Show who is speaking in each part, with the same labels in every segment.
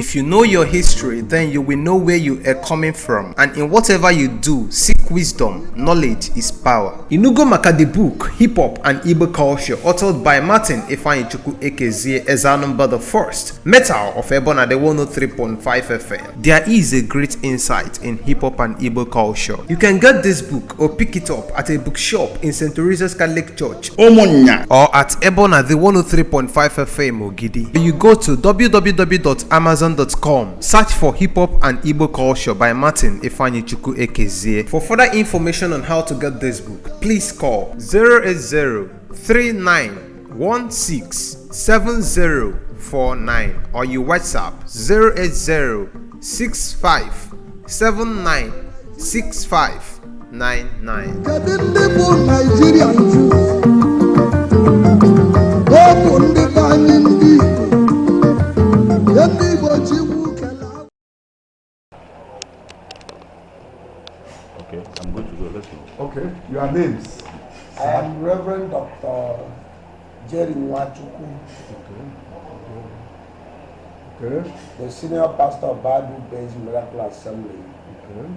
Speaker 1: If you know your history, then you will know where you are coming from. And in whatever you do, seek wisdom. Knowledge is power. Inugo maka the book, Hip Hop and Igbo Culture, authored by Martin Nwachukwu Ekezie Ezanumba the First, Metal of Ebona the 103.5 FM. There is a great insight in hip hop and Igbo culture. You can get this book or pick it up at a bookshop in St. Teresa's Catholic Church, Omonya, or at Ebona the 103.5 FM Ogidi. You go to www.amazon.com, search for Hip Hop and Igbo Culture by Martin Nwachukwu Ekezie. For further information on how to get this book, please call 080-3916-7049 or you WhatsApp 080-6579-6599.
Speaker 2: Okay, I'm good to go. Let's go.
Speaker 3: Okay, your names?
Speaker 4: I am Reverend Dr. Jerry Nwachukwu.
Speaker 3: Okay.
Speaker 4: The senior pastor of Bible-based Miracle Assembly.
Speaker 3: Okay.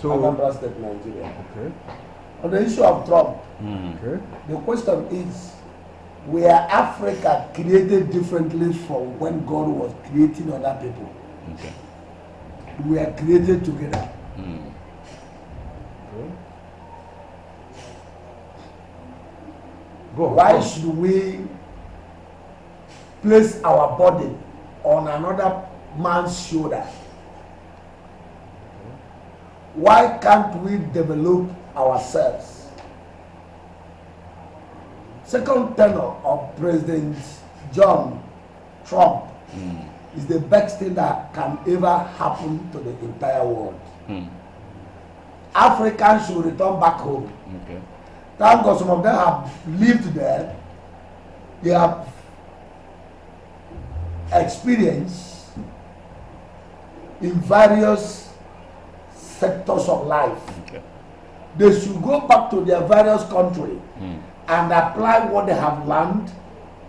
Speaker 3: So,
Speaker 4: Anambra State, Nigeria.
Speaker 3: Okay.
Speaker 4: On the issue of Trump,
Speaker 3: Okay.
Speaker 4: the question is, were Africa created differently from when God was creating other people?
Speaker 2: Okay.
Speaker 4: We are created together.
Speaker 3: Okay. Go.
Speaker 4: Why should we place our body on another man's shoulder? Why can't we develop ourselves? Second tenure of President John Trump is the best thing that can ever happen to the entire world. Africans should return back home.
Speaker 2: Okay.
Speaker 4: Thank God some of them have lived there. They have experience in various sectors of life.
Speaker 2: Okay.
Speaker 4: They should go back to their various country and apply what they have learned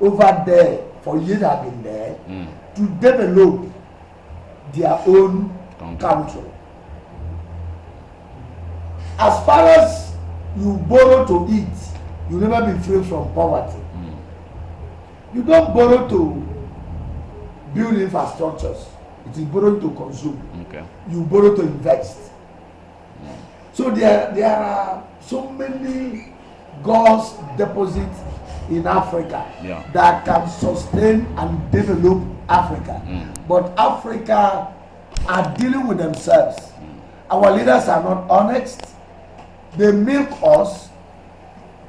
Speaker 4: over there for years have been there to develop their own country. As far as you borrow to eat, you never be free from poverty. You don't borrow to build infrastructures. It is borrowing to consume.
Speaker 2: Okay.
Speaker 4: You borrow to invest. So there are so many God's deposits in Africa that can sustain and develop Africa. But Africa are dealing with themselves. Our leaders are not honest. They milk us.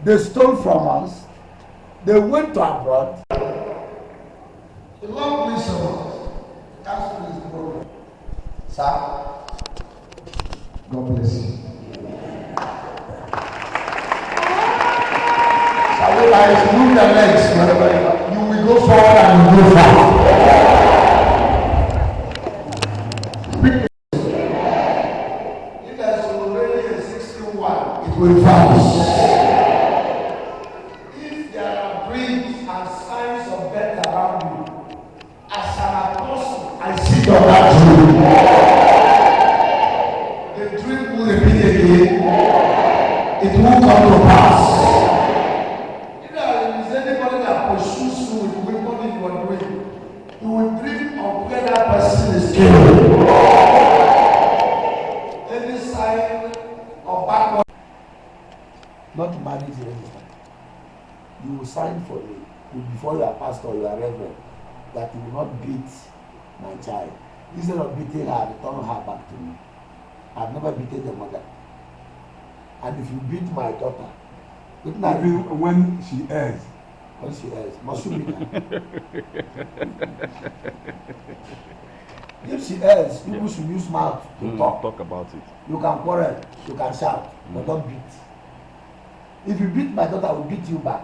Speaker 4: They stole from us. They went to abroad. The Lord bless us. Cancel this program. Sir, God bless you. Shall we guys move the legs wherever you will go forward and you go far. If there's already a 61, it will vanish. If there are dreams and signs of death around you, as an apostle, I see your dream. The dream will repeat again. It will come to pass. If there is anybody that pursues you with weapon in your dream, you will dream of where that person is killed. Any sign of backward, not married anymore. You will sign for me before you are pastor, you are reverend, that you will not beat my child. Instead of beating her, return her back to me. I've never beaten the mother. And if you beat my daughter,
Speaker 3: even when she errs,
Speaker 4: must you beat her? If she errs, people should use mouth to
Speaker 2: Talk about it.
Speaker 4: You can quarrel, you can shout, but don't beat. If you beat my daughter, I will beat you back.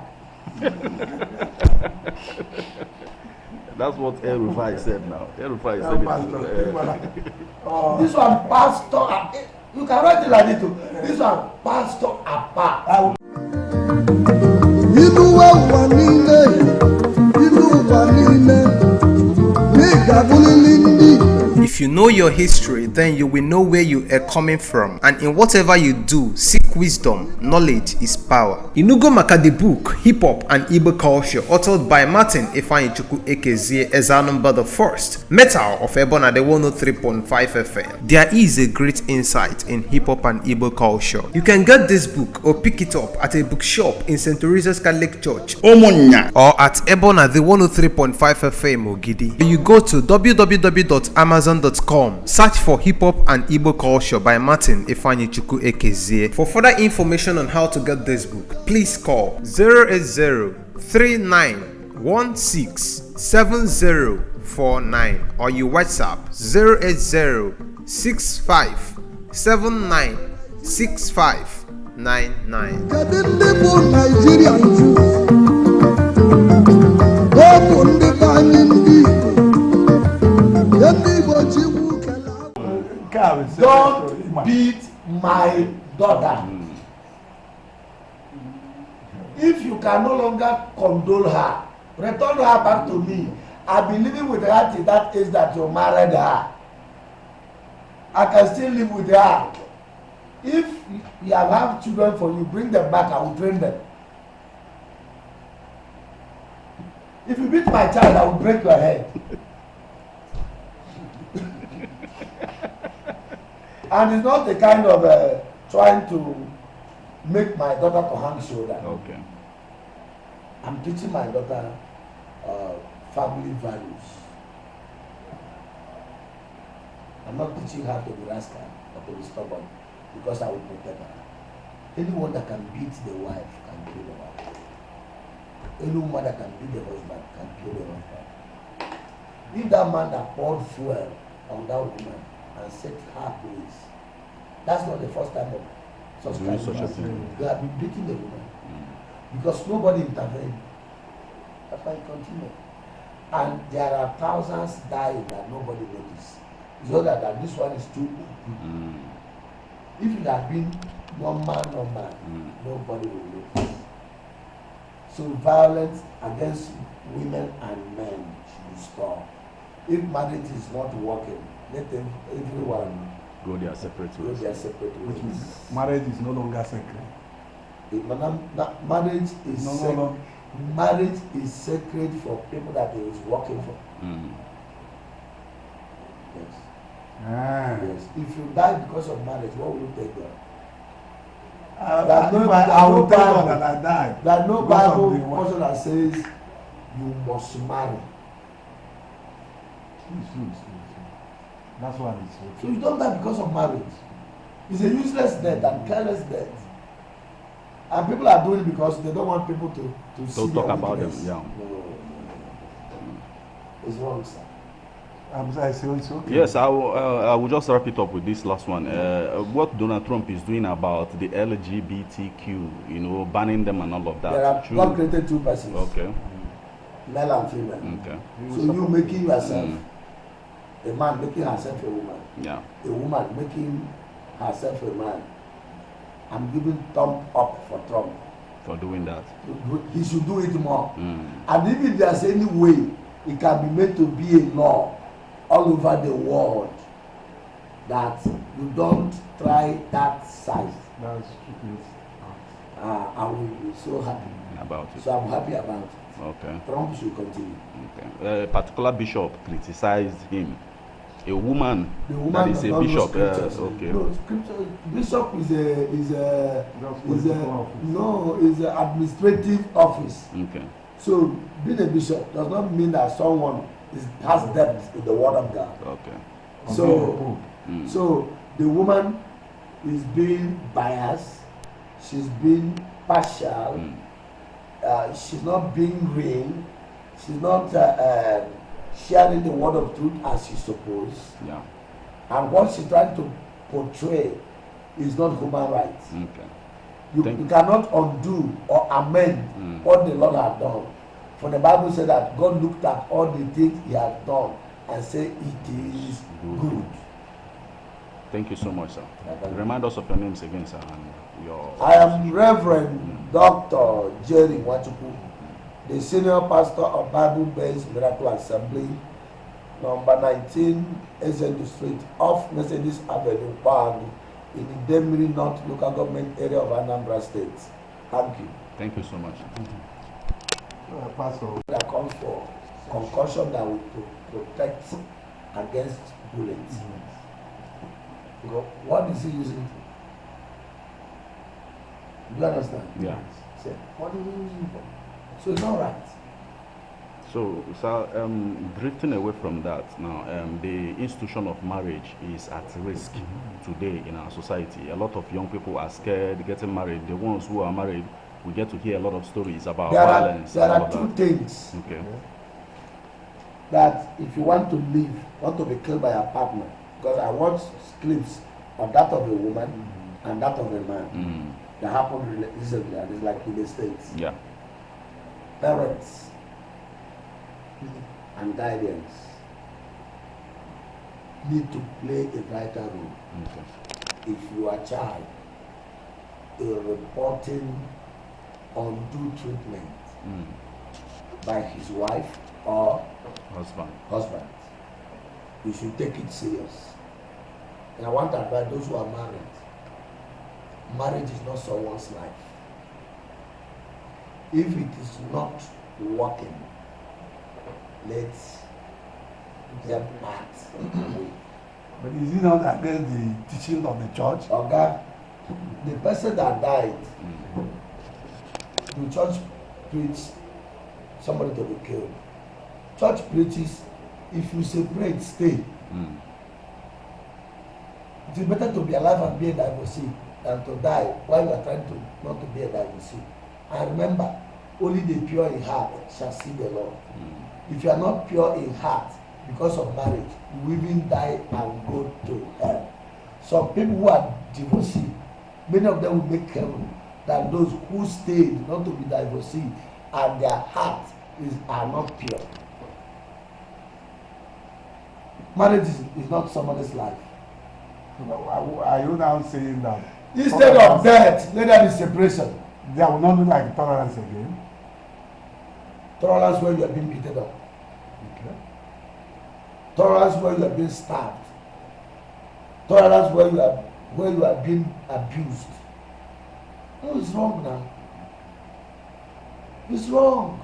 Speaker 2: That's what El Rufai said now. El Rufai said it.
Speaker 4: This one, pastor, you can write it like this too. This one, pastor apart. Inú wa wà nílé,
Speaker 1: If you know your history, then you will know where you are coming from, and in whatever you do, seek wisdom. Knowledge is power. Inugo maka the book Hip Hop and Igbo Culture, authored by Martin Nwachukwu Ekezie Ezanumba the First, Metal of Ebona the 103.5 FM. There is a great insight in hip hop and Igbo culture. You can get this book or pick it up at a bookshop in St. Teresa's Catholic Church, Omonya, or at Ebona the 103.5 FM Ogidi. You go to www.amazon.com, search for Hip Hop and Igbo Culture by Martin Nwachukwu Ekezie. For further information on how to get this book, please call 080-3916-7049 or you WhatsApp 080-6579-6599.
Speaker 5: Kedu ndị bụ Nigerian Jews? Ọ bụ ndị be anyị ndị Igbo. Ndị Igbo Chukwu kelee.
Speaker 4: Don't beat my daughter. If you can no longer condole her, return her back to me. I've been living with her till that age that you married her. I can still live with her. If you have children for you, bring them back, I will train them. If you beat my child, I will break your head. And it's not the kind of trying to make my daughter to hang shoulder.
Speaker 2: Okay.
Speaker 4: I'm teaching my daughter family values. I'm not teaching her to be rascal or to be stubborn because I will protect her. Anyone that can beat the wife can kill the wife. Any woman that can beat the husband can kill the husband. If that man that poured fuel on that woman and set her place, that's not the first time of such kind of thing. They have been beating the woman because nobody intervened. That's why it continued. And there are thousands dying that nobody noticed. So that this one is too open. If it had been normal, nobody will notice. So violence against women and men should stop. If marriage is not working, let everyone
Speaker 2: Go their separate ways.
Speaker 3: Which means marriage is no longer sacred.
Speaker 4: Marriage is sacred. Marriage is sacred for people that it is working for. Yes. Yes. If you die because of marriage, what will you take God?
Speaker 3: I will tell God that I died.
Speaker 4: There are no Bible portion that says you must marry.
Speaker 3: That's why it's
Speaker 4: So you don't die because of marriage. It's a useless death and careless death. And people are doing it because they don't want people to see
Speaker 2: talk
Speaker 4: their
Speaker 2: about them.
Speaker 4: wickedness.
Speaker 2: Yeah.
Speaker 4: No. It's wrong, sir.
Speaker 3: okay.
Speaker 2: Yes, I will just wrap it up with this last one. What Donald Trump is doing about the LGBTQ, banning them and all of that.
Speaker 4: There are God created two persons.
Speaker 2: Okay.
Speaker 4: Male and female.
Speaker 2: Okay.
Speaker 4: So you making yourself a man making herself a woman.
Speaker 2: Yeah.
Speaker 4: A woman making herself a man. I'm giving thumb up for Trump.
Speaker 2: For doing that.
Speaker 4: He should do it more. And if there's any way it can be made to be a law all over the world that you don't try that size, I will be so happy
Speaker 2: about it.
Speaker 4: So I'm happy about it.
Speaker 2: Okay.
Speaker 4: Trump should continue.
Speaker 2: Okay. A particular bishop criticized him. A woman,
Speaker 4: the woman
Speaker 2: that is a bishop.
Speaker 4: Okay. No, scripture. Bishop is an administrative office.
Speaker 2: Okay.
Speaker 4: So being a bishop does not mean that someone has depth in the word of God.
Speaker 2: Okay.
Speaker 4: So the woman is being biased. She's being partial. She's not being real. She's not sharing the word of truth as she's supposed.
Speaker 2: Yeah.
Speaker 4: And what she's trying to portray is not human rights.
Speaker 2: Okay.
Speaker 4: You cannot undo or amend what the Lord has done. For the Bible said that God looked at all the things he has done and said it is good.
Speaker 2: Thank you so much, sir. Remind us of your names again, sir. And your
Speaker 4: I am Reverend Dr. Jerry Nwachukwu, the senior pastor of Bible-based Miracle Assembly, number 19 Ezendu Street, off Mercedes Avenue, Nkpor Agu, in the Demiri North local government area of Anambra State. Thank you.
Speaker 2: Thank you so much.
Speaker 3: Pastor.
Speaker 4: That comes for concussion that will protect against bullets. What is he using for? Do you understand?
Speaker 2: Yeah.
Speaker 4: Say, what is he using for? So it's not right.
Speaker 2: So, sir, drifting away from that now, the institution of marriage is at risk today in our society. A lot of young people are scared getting married. The ones who are married, we get to hear a lot of stories about violence.
Speaker 4: There are two things.
Speaker 2: Okay.
Speaker 4: That if you want to live, want to be killed by a partner, because I watched clips of that of a woman and that of a man that happened recently, and it's like in the States.
Speaker 2: Yeah.
Speaker 4: Parents and guardians need to play a vital role.
Speaker 2: Okay.
Speaker 4: If you are a child, reporting undue treatment by his wife or husband, you should take it serious. And I want to advise those who are married, marriage is not someone's life. If it is not working, let's get part.
Speaker 3: But is it not against the teaching of the church?
Speaker 4: Okay, the person that died, the church preached somebody to be killed. Church preaches, if you separate, stay. It is better to be alive and be a divorcee than to die while you are trying to not to be a divorcee. And remember, only the pure in heart shall see the Lord. If you are not pure in heart because of marriage, you will even die and go to hell. Some people who are divorcee, many of them will make heaven than those who stayed not to be divorcee and their heart are not pure. Marriage is not somebody's life.
Speaker 3: Are you now saying that
Speaker 4: Instead of death, let there be separation.
Speaker 3: there will not be like tolerance again?
Speaker 4: Tolerance where you are being beaten up.
Speaker 3: Okay.
Speaker 4: Tolerance where you are being stabbed. Tolerance where you are being abused. No, it's wrong now. It's wrong.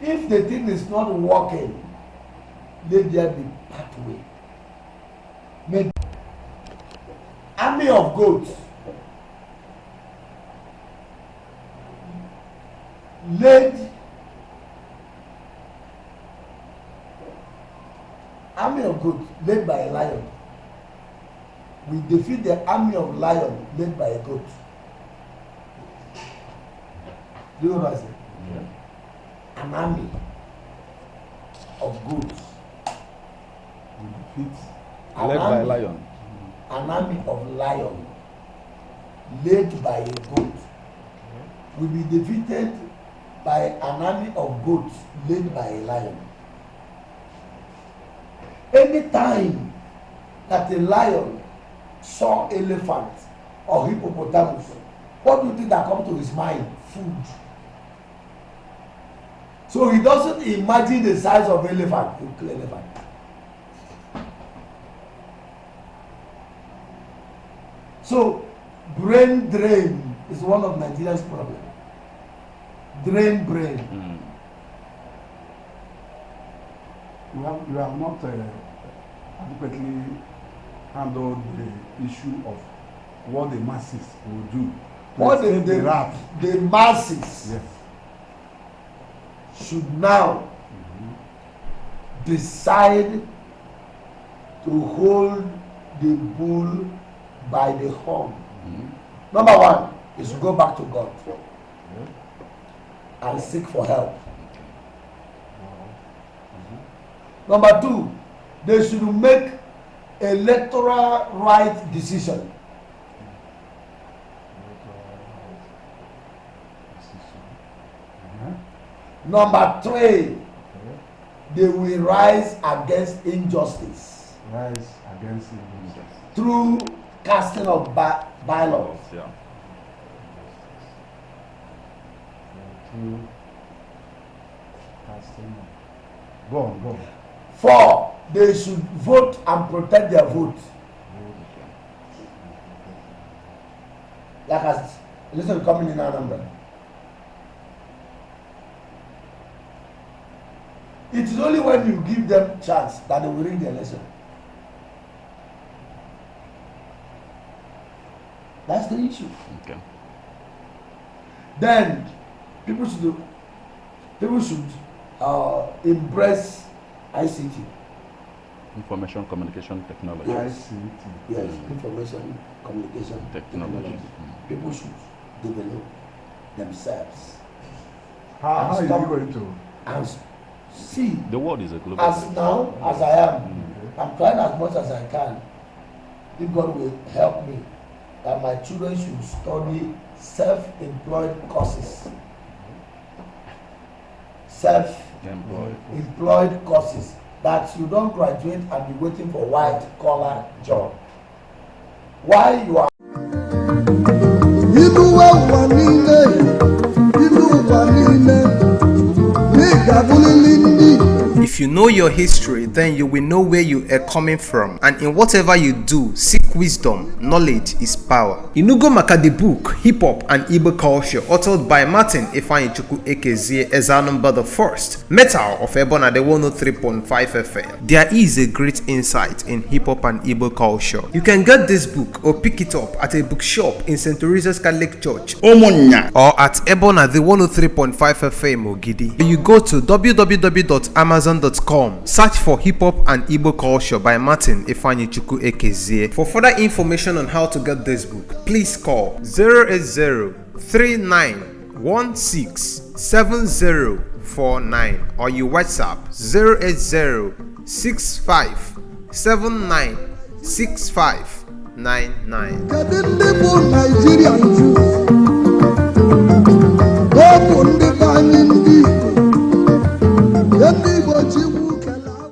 Speaker 4: If the thing is not working, let there be pathway. Make army of goats. Army of goats led by a lion. We defeat the army of lion led by a goat. Do you know what I say?
Speaker 2: Yeah.
Speaker 4: An army of goats.
Speaker 3: We defeat.
Speaker 2: Led by a lion.
Speaker 4: An army of lion led by a goat will be defeated by an army of goats led by a lion. Anytime that a lion saw elephant or hippopotamus, what do you think that comes to his mind? Food. So he doesn't imagine the size of elephant. He will kill elephant. So brain drain is one of Nigeria's problem. Drain brain.
Speaker 3: You have not adequately handled the issue of what the masses will do.
Speaker 4: What the masses
Speaker 3: Yes.
Speaker 4: should now decide to hold the bull by the horn. Number one is to go back to God and seek for help. Number two, they should make electoral right decision. Number three, they will rise against injustice.
Speaker 3: Rise against injustice.
Speaker 4: Through casting of bylaws.
Speaker 2: Yeah.
Speaker 3: Through casting of Go on.
Speaker 4: 4, they should vote and protect their vote. Like as listen to coming in our number. It is only when you give them chance that they will win the election. That's the issue.
Speaker 2: Okay.
Speaker 4: Then people should embrace ICT.
Speaker 2: Information communication technology.
Speaker 3: ICT.
Speaker 4: Yes, information communication technology. People should develop themselves.
Speaker 3: How are you going to?
Speaker 4: And see,
Speaker 2: The world is a global.
Speaker 4: as now as I am, I'm trying as much as I can. If God will help me, that my children should study self-employed courses. Self-employed courses, that you don't graduate and be waiting for white collar job. While you are
Speaker 1: If you know your history, then you will know where you are coming from, and in whatever you do, seek wisdom. Knowledge is power. Inugo maka the book Hip Hop and Igbo Culture, authored by Martin Nwachukwu Ekezie Ezanumba the First, Metal of Ebona the 103.5 FM. There is a great insight in hip hop and Igbo culture. You can get this book or pick it up at a bookshop in St. Teresa's Catholic Church, Omonya, or at Ebona the 103.5 FM Ogidi. You go to www.amazon.com, search for Hip Hop and Igbo Culture by Martin Nwachukwu Ekezie. For further information on how to get this book, please call 080-3916-7049 or you WhatsApp 080-6579-6599.
Speaker 5: Kedu ndị bụ Nigerians?